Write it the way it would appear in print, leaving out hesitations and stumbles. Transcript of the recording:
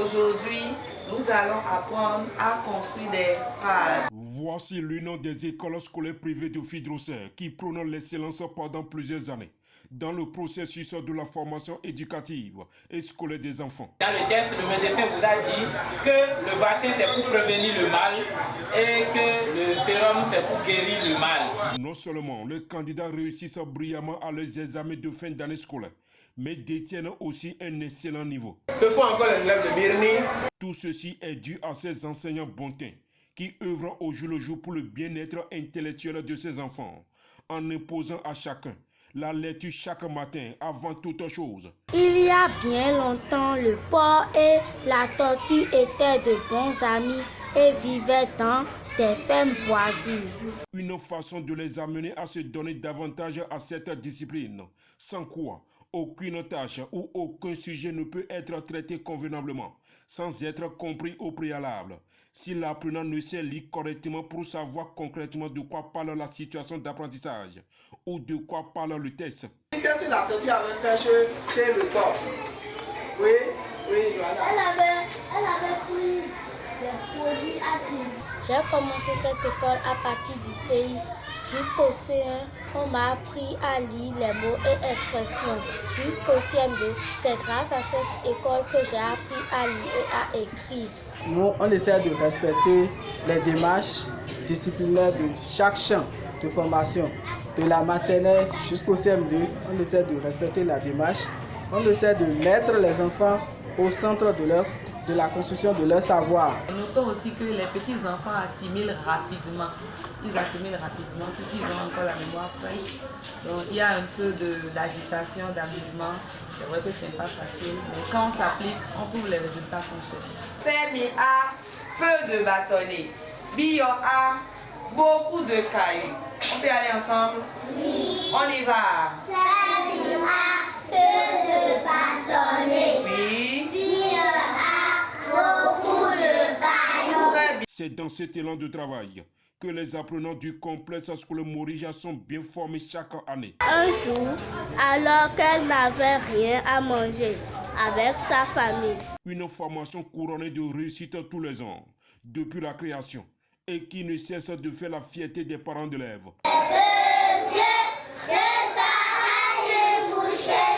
Aujourd'hui, nous allons apprendre à construire des phrases. Voici l'une des écoles scolaires privées de Fidrosser qui prône l'excellence pendant plusieurs années dans le processus de la formation éducative et scolaire des enfants. Dans le texte, le médecin vous a dit que le vaccin c'est pour prévenir le mal et que le sérum c'est pour guérir le mal. Non seulement les candidats réussissent brillamment à leurs examens de fin d'année scolaire, mais détiennent aussi un excellent niveau. Que font encore les élèves de Birni? Tout ceci est dû à ces enseignants bontins qui œuvrent au jour le jour pour le bien-être intellectuel de ces enfants, en imposant à chacun la lecture chaque matin avant toute chose. Il y a bien longtemps, le porc et la tortue étaient de bons amis et vivaient dans des fermes voisines. Une façon de les amener à se donner davantage à cette discipline, sans quoi aucune tâche ou aucun sujet ne peut être traité convenablement, sans être compris au préalable. Si l'apprenant ne sait lire correctement pour savoir concrètement de quoi parle la situation d'apprentissage ou de quoi parle le test. Qu'est-ce que la tortue avait fait chez le porc? Oui, voilà. Elle avait pris des produits actifs. J'ai commencé cette école à partir du CI. Jusqu'au C1, on m'a appris à lire les mots et expressions. Jusqu'au CM2, c'est grâce à cette école que j'ai appris à lire et à écrire. Nous, on essaie de respecter les démarches disciplinaires de chaque champ de formation. De la maternelle jusqu'au CM2, on essaie de respecter la démarche. On essaie de mettre les enfants au centre de la construction de leur savoir. Notons aussi que les petits-enfants assimilent rapidement. Ils assimilent rapidement puisqu'ils ont encore la mémoire fraîche. Donc il y a un peu d'agitation, d'amusement. C'est vrai que ce n'est pas facile, mais quand on s'applique, on trouve les résultats qu'on cherche. Femi a peu de bâtonnets. Bio a beaucoup de cailloux. On peut aller ensemble? Oui. On y va. Femi a peu de bâtonnets. Oui. Bio a beaucoup de cailloux. C'est dans cet élan de travail que les apprenants du complexe scolaire Morija sont bien formés chaque année. Un jour, alors qu'elle n'avait rien à manger avec sa famille. Une formation couronnée de réussite tous les ans, depuis la création, et qui ne cesse de faire la fierté des parents d'élèves. Les yeux de Sarah et bouchés.